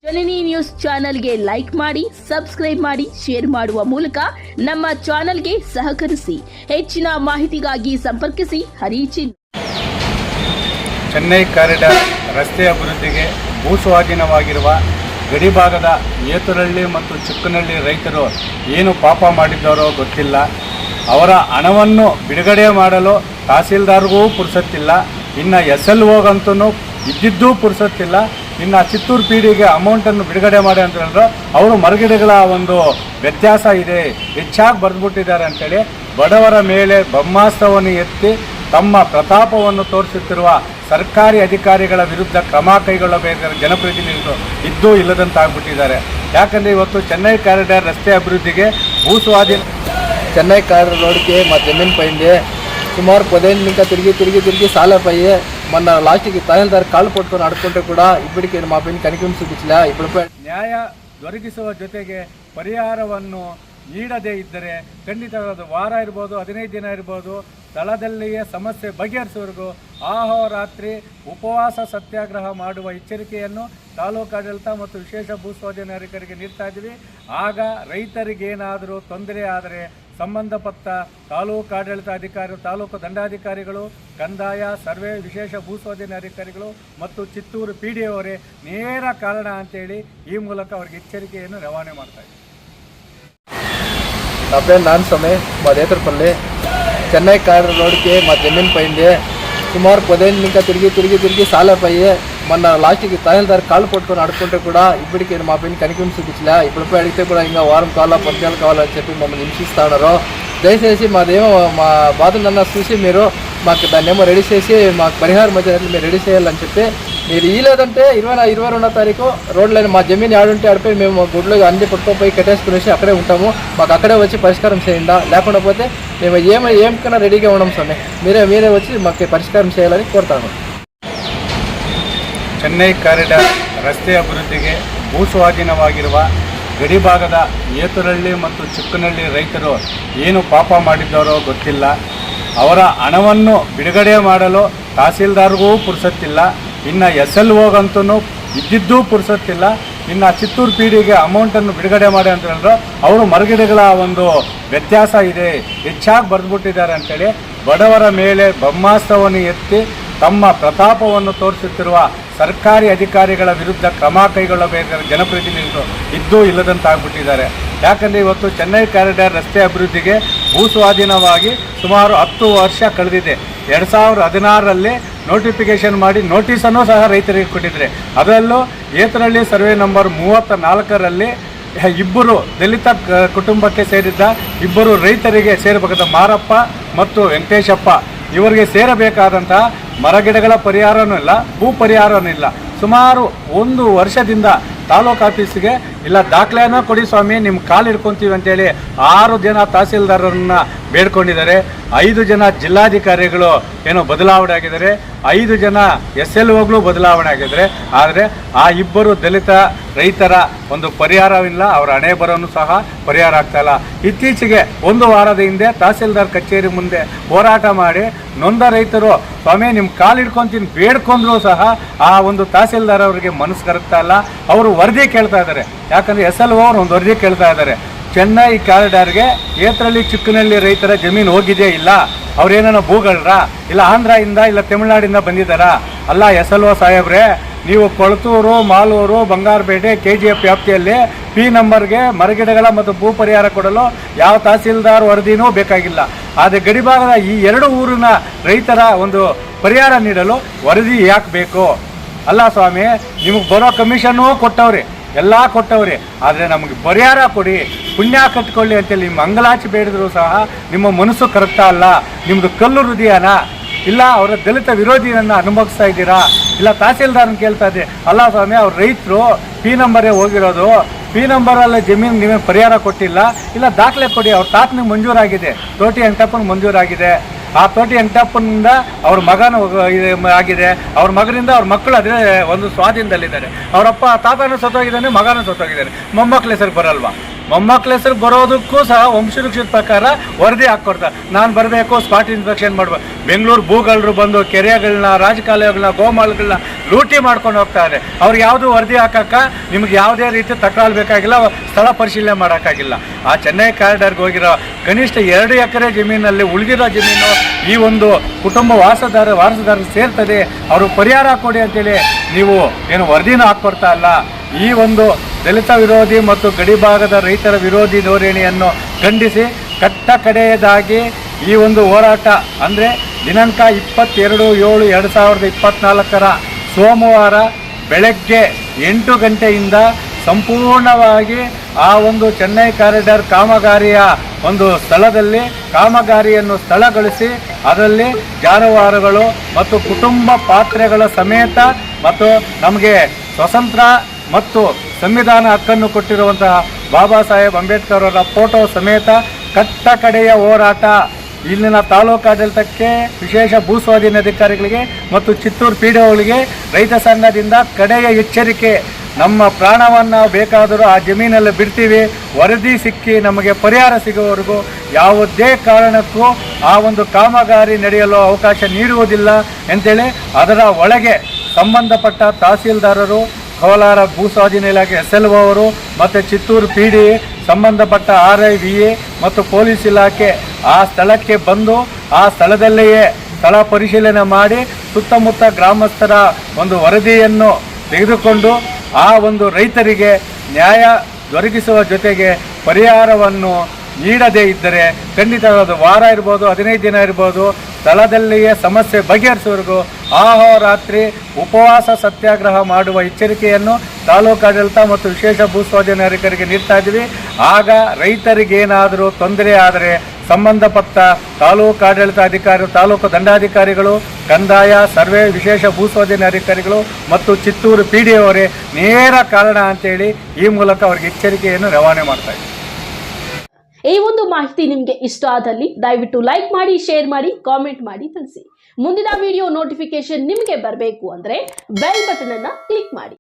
ಜನನಿ news ಚಾನೆಲ್ಗೆ like ಮಾಡಿ, subscribe ಮಾಡಿ, ಶೇರ್ ಮಾಡುವ ಮೂಲಕ ನಮ್ಮ ಚಾನೆಲ್ಗೆ ಸಹಕರಿಸಿ. ಹೆಚ್ಚಿನ ಮಾಹಿತಿಗಾಗಿ ಸಂಪರ್ಕಿಸಿ ಹರಿಚಿನ್. ಚೆನ್ನೈ ಕಾರಿಡಾರ್ ರಸ್ತೆ ಅಭಿವೃದ್ಧಿಗೆ ಭೂಸ್ವಾಧೀನವಾಗಿರುವ ಗಡಿಭಾಗದ ಏತುರಳ್ಳಿ ಮತ್ತು ಚಿಕ್ಕನಹಳ್ಳಿ ರೈತರು ಏನು ಪಾಪ ಮಾಡಿದ್ದಾರೋ ಗೊತ್ತಿಲ್ಲ. ಅವರ ಹಣವನ್ನು ಬಿಡುಗಡೆ ಮಾಡಲು ತಹಸೀಲ್ದಾರ್ಗೂ ಪುರ್ಸತ್ತಿಲ್ಲ. ಇನ್ನು SLOಗಂತೂ ಇದ್ದಿದ್ದೂ ಪುರ್ಸತ್ತಿಲ್ಲ. ಇನ್ನು ಚಿತ್ತೂರು PD ಗೆ ಅಮೌಂಟನ್ನು ಬಿಡುಗಡೆ ಮಾಡಿ ಅಂತ ಹೇಳಿದ್ರು. ಅವರು ಮರಗಿಡಗಳ ಒಂದು ವ್ಯತ್ಯಾಸ ಇದೆ, ಹೆಚ್ಚಾಗಿ ಬರೆದುಬಿಟ್ಟಿದ್ದಾರೆ ಅಂತೇಳಿ ಬಡವರ ಮೇಲೆ ಬ್ರಹ್ಮಾಸ್ತ್ರವನ್ನು ಎತ್ತಿ ತಮ್ಮ ಪ್ರತಾಪವನ್ನು ತೋರಿಸುತ್ತಿರುವ ಸರ್ಕಾರಿ ಅಧಿಕಾರಿಗಳ ವಿರುದ್ಧ ಕ್ರಮ ಕೈಗೊಳ್ಳಬೇಕಾದ ಜನಪ್ರತಿನಿಧಿಗಳು ಇದ್ದೂ ಇಲ್ಲದಂತಾಗ್ಬಿಟ್ಟಿದ್ದಾರೆ. ಯಾಕಂದರೆ ಇವತ್ತು ಚೆನ್ನೈ ಕಾರಿಡಾರ್ ರಸ್ತೆ ಅಭಿವೃದ್ಧಿಗೆ ಭೂಸ್ವಾಧೀನ చెన్నై కారిడార్ రోడ్కి మా జమీన్ పోయింది. సుమారు 15 ఇంకా తిరిగి సాలపోయి మొన్న లాస్ట్కి తహసీల్దార్ కాళ్ళు పట్టుకొని అడుక్కుంటే కూడా ఇప్పటికి మా పైన కనికరం చూపించలే. ఇప్పుడు ನ್ಯಾಯ ದೊರಕಿಸುವ ಜೊತೆಗೆ ಪರಿಹಾರವನ್ನು ನೀಡದೇ ಇದ್ದರೆ ಖಂಡಿತವಾದ ವಾರ ಇರ್ಬೋದು, 15 ದಿನ ಇರ್ಬೋದು, ಸ್ಥಳದಲ್ಲಿಯೇ ಸಮಸ್ಯೆ ಬಗೆಹರಿಸುವವರೆಗೂ ಅಹೋರಾತ್ರಿ ಉಪವಾಸ ಸತ್ಯಾಗ್ರಹ ಮಾಡುವ ಎಚ್ಚರಿಕೆಯನ್ನು ತಾಲೂಕಾಡಳಿತ ಮತ್ತು ವಿಶೇಷ ಭೂಸ್ವಾಧೀನ ಅಧಿಕಾರಿಗೆ ನೀಡ್ತಾ ಇದ್ದೀವಿ. ಆಗ ರೈತರಿಗೇನಾದರೂ ತೊಂದರೆ ಆದರೆ ಸಂಬಂಧಪಟ್ಟ ತಾಲೂಕಾಡಳಿತ ಅಧಿಕಾರಿಗಳು, ತಾಲೂಕು ದಂಡಾಧಿಕಾರಿಗಳು, ಕಂದಾಯ, ಸರ್ವೆ, ವಿಶೇಷ ಭೂಸ್ವಾಧೀನ ಅಧಿಕಾರಿಗಳು ಮತ್ತು ಚಿತ್ತೂರು PD ಅವರೇ ನೇರ ಕಾರಣ ಅಂತೇಳಿ ಈ ಮೂಲಕ ಅವರಿಗೆ ಎಚ್ಚರಿಕೆಯನ್ನು ರವಾನೆ ಮಾಡ್ತಾ ಇದ್ದೀವಿ. నా పేరు నాన్స్వామి, మా దేతరపల్లి. చెన్నై కారిడార్ రోడ్కి మా జమీన్ పోయింది. సుమారు 15 ఇంకా తిరిగి సాలపోయి మొన్న లాస్ట్కి తహసీల్దార్ కాళ్ళు పట్టుకొని అడుక్కుంటే కూడా ఇప్పటికి మా పైన కనికరం చూపించలే. ఇప్పుడు అడిగితే కూడా ఇంకా వారం కావాలా, 10 నెలలు కావాలని చెప్పి మమ్మల్ని హింసిస్తూ ఉన్నారు. దయచేసి మాదేమో మా బాధలన్నా చూసి మీరు మాకు దాన్ని ఏమో రెడీ చేసి మాకు పరిహారం వచ్చేటట్లు మీరు రెడీ చేయాలని చెప్పి, మీరు ఇలేదంటే 22వ తారీఖు రోడ్లని మా జమీన్ ఆడుంటే ఆడిపోయి మేము గుడ్లు అన్ని పట్టుకోపోయి కట్టేసుకునేసి అక్కడే ఉంటాము. మాకు అక్కడే వచ్చి పరిష్కారం చేయండి. లేకుండా పోతే మేము ఏమికన్నా రెడీగా ఉన్నాం స్వామి. మీరే వచ్చి మాకు పరిష్కారం చేయాలని కోరుతాను. ಚೆನ್ನೈ ಕಾರಿಡಾರ್ ರಸ್ತೆ ಅಭಿವೃದ್ಧಿಗೆ ಭೂಸ್ವಾಧೀನವಾಗಿರುವ ಗಡಿಭಾಗದ ಏತುರಳ್ಳಿ ಮತ್ತು ಚಿಕ್ಕನಹಳ್ಳಿ ರೈತರು ಏನು ಪಾಪ ಮಾಡಿದ್ದಾರೋ ಗೊತ್ತಿಲ್ಲ. ಅವರ ಹಣವನ್ನು ಬಿಡುಗಡೆ ಮಾಡಲು ತಹಸೀಲ್ದಾರ್ಗೂ ಪುರ್ಸತ್ತಿಲ್ಲ. ಇನ್ನು SLOಗಂತೂ ಇದ್ದಿದ್ದೂ ಪುರ್ಸತ್ತಿಲ್ಲ. ಇನ್ನು ಚಿತ್ತೂರು PD ಗೆ ಅಮೌಂಟನ್ನು ಬಿಡುಗಡೆ ಮಾಡಿ ಅಂತ ಹೇಳಿದ್ರು. ಅವರು ಮರಗಿಡಗಳ ಒಂದು ವ್ಯತ್ಯಾಸ ಇದೆ, ಹೆಚ್ಚಾಗಿ ಬರೆದುಬಿಟ್ಟಿದ್ದಾರೆ ಅಂತೇಳಿ ಬಡವರ ಮೇಲೆ ಬ್ರಹ್ಮಾಸ್ತ್ರವನ್ನು ಎತ್ತಿ ತಮ್ಮ ಪ್ರತಾಪವನ್ನು ತೋರಿಸುತ್ತಿರುವ ಸರ್ಕಾರಿ ಅಧಿಕಾರಿಗಳ ವಿರುದ್ಧ ಕ್ರಮ ಕೈಗೊಳ್ಳಬೇಕಾದ ಜನಪ್ರತಿನಿಧಿಗಳು ಇದ್ದೂ ಇಲ್ಲದಂತಾಗ್ಬಿಟ್ಟಿದ್ದಾರೆ. ಯಾಕಂದರೆ ಇವತ್ತು ಚೆನ್ನೈ ಕಾರಿಡಾರ್ ರಸ್ತೆ ಅಭಿವೃದ್ಧಿಗೆ ಭೂಸ್ವಾಧೀನವಾಗಿ ಸುಮಾರು 10 ವರ್ಷ ಕಳೆದಿದೆ. 2016ರಲ್ಲಿ ನೋಟಿಫಿಕೇಷನ್ ಮಾಡಿ ನೋಟಿಸನ್ನು ಸಹ ರೈತರಿಗೆ ಕೊಟ್ಟಿದ್ದಾರೆ. ಅದರಲ್ಲೂ ಏತರಹಳ್ಳಿ ಸರ್ವೆ ನಂಬರ್ 34ರಲ್ಲಿ ಇಬ್ಬರು ದಲಿತ ಕುಟುಂಬಕ್ಕೆ ಸೇರಿದ್ದ ಇಬ್ಬರು ರೈತರಿಗೆ ಸೇರಬೇಕಾದ ಮಾರಪ್ಪ ಮತ್ತು ವೆಂಕಟೇಶಪ್ಪ ಇವರಿಗೆ ಸೇರಬೇಕಾದಂತಹ ಮರಗಿಡಗಳ ಪರಿಹಾರವೂ ಇಲ್ಲ, ಭೂ ಪರಿಹಾರವೂ ಇಲ್ಲ. ಸುಮಾರು 1 ವರ್ಷದಿಂದ ತಾಲೂಕು ಆಫೀಸಿಗೆ ಇಲ್ಲ ದಾಖಲೆಯನ್ನು ಕೊಡಿ ಸ್ವಾಮಿ, ನಿಮ್ಮ ಕಾಲು ಹಿಡ್ಕೊತೀವಿ ಅಂತೇಳಿ 6 ಜನ ತಹಸೀಲ್ದಾರರನ್ನು ಬೇಡ್ಕೊಂಡಿದ್ದಾರೆ. 5 ಜನ ಜಿಲ್ಲಾಧಿಕಾರಿಗಳು ಏನೋ ಬದಲಾವಣೆ ಆಗಿದ್ದಾರೆ, 5 ಜನ SLOಗಳು ಬದಲಾವಣೆ ಆಗಿದ್ದಾರೆ. ಆದರೆ ಆ ಇಬ್ಬರು ದಲಿತ ರೈತರ ಒಂದು ಪರಿಹಾರವಿಲ್ಲ, ಅವರ ಹಣೆ ಬರೋನು ಸಹ ಪರಿಹಾರ ಆಗ್ತಾಯಿಲ್ಲ. ಇತ್ತೀಚೆಗೆ 1 ವಾರದ ಹಿಂದೆ ತಹಸೀಲ್ದಾರ್ ಕಚೇರಿ ಮುಂದೆ ಹೋರಾಟ ಮಾಡಿ ನೊಂದ ರೈತರು ಸ್ವಾಮಿ ನಿಮ್ಮ ಕಾಲು ಹಿಡ್ಕೊತೀನಿ ಬೇಡ್ಕೊಂಡ್ರೂ ಸಹ ಆ ಒಂದು ತಹಸೀಲ್ದಾರ್ ಅವರಿಗೆ ಮನಸ್ಸು ಕರಗ್ತಾ ಇಲ್ಲ. ಅವರು ವರದಿ ಕೇಳ್ತಾ ಇದ್ದಾರೆ. ಯಾಕಂದರೆ SLO ಅವರು ಒಂದು ವರದಿ ಕೇಳ್ತಾ ಇದ್ದಾರೆ. ಚೆನ್ನೈ ಕಾರಿಡಾರ್ಗೆ ಏತರಹಳ್ಳಿ ಚಿಕ್ಕನಹಳ್ಳಿ ರೈತರ ಜಮೀನು ಹೋಗಿದೆಯೇ ಇಲ್ಲ, ಅವ್ರೇನೋ ಭೂಗಳರ ಇಲ್ಲ ಆಂಧ್ರದಿಂದ ಇಲ್ಲ ತಮಿಳುನಾಡಿಂದ ಬಂದಿದ್ದಾರಾ? ಅಲ್ಲ SLO ಸಾಹೇಬ್ರೆ, ನೀವು ಕೊಳತೂರು, ಮಾಲೂರು, ಬಂಗಾರಪೇಟೆ, KGF ವ್ಯಾಪ್ತಿಯಲ್ಲಿ P ನಂಬರ್ಗೆ ಮರಗಿಡಗಳ ಮತ್ತು ಭೂ ಪರಿಹಾರ ಕೊಡಲು ಯಾವ ತಹಸೀಲ್ದಾರ್ ವರದಿನೂ ಬೇಕಾಗಿಲ್ಲ. ಆದರೆ ಗಡಿಭಾಗದ ಈ 2 ಊರಿನ ರೈತರ ಒಂದು ಪರಿಹಾರ ನೀಡಲು ವರದಿ ಯಾಕೆ ಬೇಕು? ಅಲ್ಲ ಸ್ವಾಮಿ, ನಿಮಗೆ ಬರೋ ಕಮಿಷನ್ನು ಕೊಟ್ಟವ್ರಿ, ಎಲ್ಲ ಕೊಟ್ಟವ್ರಿ, ಆದರೆ ನಮಗೆ ಪರಿಹಾರ ಕೊಡಿ, ಪುಣ್ಯ ಕಟ್ಕೊಳ್ಳಿ ಅಂತೇಳಿ ನಿಮ್ಮ ಅಂಗಲಾಚಿ ಬೇಡಿದ್ರು ಸಹ ನಿಮ್ಮ ಮನಸ್ಸು ಕರಗ್ತಾ ಅಲ್ಲ. ನಿಮ್ಮದು ಕಲ್ಲು ಹೃದಯನ ಇಲ್ಲ ಅವರ ದಲಿತ ವಿರೋಧಿಯನ್ನು ಅನುಭವಿಸ್ತಾ ಇದ್ದೀರಾ? ಇಲ್ಲ ತಹಸೀಲ್ದಾರನ ಕೇಳ್ತಾ ಇದ್ದೆ. ಅಲ್ಲ ಸ್ವಾಮಿ, ಅವ್ರ ರೈತರು P ನಂಬರೇ ಹೋಗಿರೋದು, P ನಂಬರಲ್ಲಿ ಜಮೀನು ನೀವೇ ಪರಿಹಾರ ಕೊಟ್ಟಿಲ್ಲ, ಇಲ್ಲ ದಾಖಲೆ ಕೊಡಿ. ಅವ್ರ ತಾತನಿಗೆ ಮಂಜೂರಾಗಿದೆ, ತೋಟಿ ವೆಂಕಟಪ್ಪನ ಮಂಜೂರಾಗಿದೆ. ಆ ತೋಟಿ ವೆಂಕಟಪ್ಪನಿಂದ ಅವ್ರ ಮಗನ ಆಗಿದೆ, ಅವ್ರ ಮಗನಿಂದ ಅವ್ರ ಮಕ್ಕಳು ಅದೇ ಒಂದು ಸ್ವಾಧೀನದಲ್ಲಿದ್ದಾರೆ. ಅವರಪ್ಪ ತಾತನೂ ಸತ್ತೋಗಿದ್ದಾನೆ, ಮಗನೂ ಸತ್ತೋಗಿದ್ದಾನೆ, ಮೊಮ್ಮಕ್ಕಳ ಹೆಸರು ಬರಲ್ವಾ? ಮೊಮ್ಮಕ್ಕಳ ಹೆಸರು ಬರೋದಕ್ಕೂ ಸಹ ವಂಶವೃಕ್ಷದ ಪ್ರಕಾರ ವರದಿ ಹಾಕ್ಕೊಡ್ತಾರೆ. ನಾನು ಬರಬೇಕು, ಸ್ಪಾಟ್ ಇನ್ಸ್ಪೆಕ್ಷನ್ ಮಾಡಬೇಕು. ಬೆಂಗಳೂರು ಭೂಗಳರು ಬಂದು ಕೆರೆಗಳನ್ನ, ರಾಜಕಾಲುವೆಗಳನ್ನ, ಗೋಮಾಳಗಳನ್ನ ಲೂಟಿ ಮಾಡ್ಕೊಂಡು ಹೋಗ್ತಾರೆ. ಅವ್ರು ಯಾವುದು ವರದಿ ಹಾಕಕ್ಕ ನಿಮ್ಗೆ ಯಾವುದೇ ರೀತಿ ತಕರಾರು ಬೇಕಾಗಿಲ್ಲ, ಸ್ಥಳ ಪರಿಶೀಲನೆ ಮಾಡೋಕ್ಕಾಗಿಲ್ಲ. ಆ ಚೆನ್ನೈ ಕಾರಿಡಾರ್ಗೆ ಹೋಗಿರೋ ಕನಿಷ್ಠ 2 ಎಕರೆ ಜಮೀನಲ್ಲಿ ಉಳಿದಿರೋ ಜಮೀನು ಈ ಒಂದು ಕುಟುಂಬ ವಾರಸುದಾರರಿಗೆ ಸೇರ್ತದೆ, ಅವರು ಪರಿಹಾರ ಕೊಡಿ ಅಂತೇಳಿ ನೀವು ಏನು ವರದಿನೂ ಹಾಕ್ಕೊಡ್ತಾ ಇಲ್ಲ. ಈ ಒಂದು ದಲಿತ ವಿರೋಧಿ ಮತ್ತು ಗಡಿಭಾಗದ ರೈತರ ವಿರೋಧಿ ಧೋರಣೆಯನ್ನು ಖಂಡಿಸಿ ಕಟ್ಟ ಕಡೆಯದಾಗಿ ಈ ಒಂದು ಹೋರಾಟ ಅಂದರೆ ದಿನಾಂಕ 22/7/2024 ಸೋಮವಾರ ಬೆಳಗ್ಗೆ 8 ಗಂಟೆಯಿಂದ ಸಂಪೂರ್ಣವಾಗಿ ಆ ಒಂದು ಚೆನ್ನೈ ಕಾರಿಡಾರ್ ಕಾಮಗಾರಿಯ ಒಂದು ಸ್ಥಳದಲ್ಲಿ ಕಾಮಗಾರಿಯನ್ನು ಸ್ಥಳಗೊಳಿಸಿ ಅದರಲ್ಲಿ ಜಾನುವಾರುಗಳು ಮತ್ತು ಕುಟುಂಬ ಪಾತ್ರೆಗಳ ಸಮೇತ ಮತ್ತು ನಮಗೆ ಸ್ವತಂತ್ರ ಮತ್ತು ಸಂವಿಧಾನ ಹಕ್ಕನ್ನು ಕೊಟ್ಟಿರುವಂತಹ ಬಾಬಾ ಸಾಹೇಬ್ ಅಂಬೇಡ್ಕರ್ ಅವರ ಫೋಟೋ ಸಮೇತ ಕಟ್ಟ ಕಡೆಯ ಹೋರಾಟ ಇಲ್ಲಿನ ತಾಲೂಕಾಡಳಿತಕ್ಕೆ, ವಿಶೇಷ ಭೂಸ್ವಾಧೀನ ಅಧಿಕಾರಿಗಳಿಗೆ ಮತ್ತು ಚಿತ್ತೂರು PDOಗಳಿಗೆ ರೈತ ಸಂಘದಿಂದ ಕಡೆಯ ಎಚ್ಚರಿಕೆ. ನಮ್ಮ ಪ್ರಾಣವನ್ನು ಬೇಕಾದರೂ ಆ ಜಮೀನಲ್ಲಿ ಬಿಡ್ತೀವಿ, ವರದಿ ಸಿಕ್ಕಿ ನಮಗೆ ಪರಿಹಾರ ಸಿಗುವವರೆಗೂ ಯಾವುದೇ ಕಾರಣಕ್ಕೂ ಆ ಒಂದು ಕಾಮಗಾರಿ ನಡೆಯಲು ಅವಕಾಶ ನೀಡುವುದಿಲ್ಲ ಅಂತೇಳಿ ಅದರ ಒಳಗೆ ಸಂಬಂಧಪಟ್ಟ ತಹಸೀಲ್ದಾರರು, ಕೋಲಾರ ಭೂಸ್ವಾಧೀನ ಇಲಾಖೆ SLO ಅವರು ಮತ್ತು ಚಿತ್ತೂರು PD, ಸಂಬಂಧಪಟ್ಟ RI VA ಮತ್ತು ಪೊಲೀಸ್ ಇಲಾಖೆ ಆ ಸ್ಥಳಕ್ಕೆ ಬಂದು ಆ ಸ್ಥಳದಲ್ಲಿಯೇ ಸ್ಥಳ ಪರಿಶೀಲನೆ ಮಾಡಿ ಸುತ್ತಮುತ್ತ ಗ್ರಾಮಸ್ಥರ ಒಂದು ವರದಿಯನ್ನು ತೆಗೆದುಕೊಂಡು ಆ ಒಂದು ರೈತರಿಗೆ ನ್ಯಾಯ ದೊರಕಿಸುವ ಜೊತೆಗೆ ಪರಿಹಾರವನ್ನು ನೀಡದೇ ಇದ್ದರೆ ಖಂಡಿತ ಅದು ವಾರ ಇರ್ಬೋದು, 15 ದಿನ ಇರ್ಬೋದು, ಸ್ಥಳದಲ್ಲಿಯೇ ಸಮಸ್ಯೆ ಬಗೆಹರಿಸುವವರೆಗೂ ಅಹೋರಾತ್ರಿ ಉಪವಾಸ ಸತ್ಯಾಗ್ರಹ ಮಾಡುವ ಎಚ್ಚರಿಕೆಯನ್ನು ತಾಲೂಕಾಡಳಿತ ಮತ್ತು ವಿಶೇಷ ಭೂಸ್ವಾಧೀನ ಅಧಿಕಾರಿಗೆ ನೀಡ್ತಾ ಇದ್ದೀವಿ. ಆಗ ರೈತರಿಗೇನಾದರೂ ತೊಂದರೆ ಆದರೆ ಸಂಬಂಧಪಟ್ಟ ತಾಲೂಕಾಡಳಿತ ಅಧಿಕಾರಿಗಳು, ತಾಲೂಕು ದಂಡಾಧಿಕಾರಿಗಳು, ಕಂದಾಯ, ಸರ್ವೆ, ವಿಶೇಷ ಭೂಸ್ವಾಧೀನ ಅಧಿಕಾರಿಗಳು ಮತ್ತು ಚಿತ್ತೂರು PDOವರೇ ನೇರ ಕಾರಣ ಅಂತೇಳಿ ಈ ಮೂಲಕ ಅವರಿಗೆ ಎಚ್ಚರಿಕೆಯನ್ನು ರವಾನೆ ಮಾಡ್ತಾ ಇದ್ದೀವಿ. ಈ ಒಂದು ಮಾಹಿತಿ ನಿಮಗೆ ಇಷ್ಟ ಆದಲ್ಲಿ ದಯವಿಟ್ಟು ಲೈಕ್ ಮಾಡಿ, ಶೇರ್ ಮಾಡಿ, ಕಾಮೆಂಟ್ ಮಾಡಿ ತಿಳಿಸಿ. ಮುಂದಿನ ವಿಡಿಯೋ ನೋಟಿಫಿಕೇಶನ್ ನಿಮಗೆ ಬರಬೇಕು ಅಂದ್ರೆ ಬೆಲ್ ಬಟನ್ ಅನ್ನ ಕ್ಲಿಕ್ ಮಾಡಿ.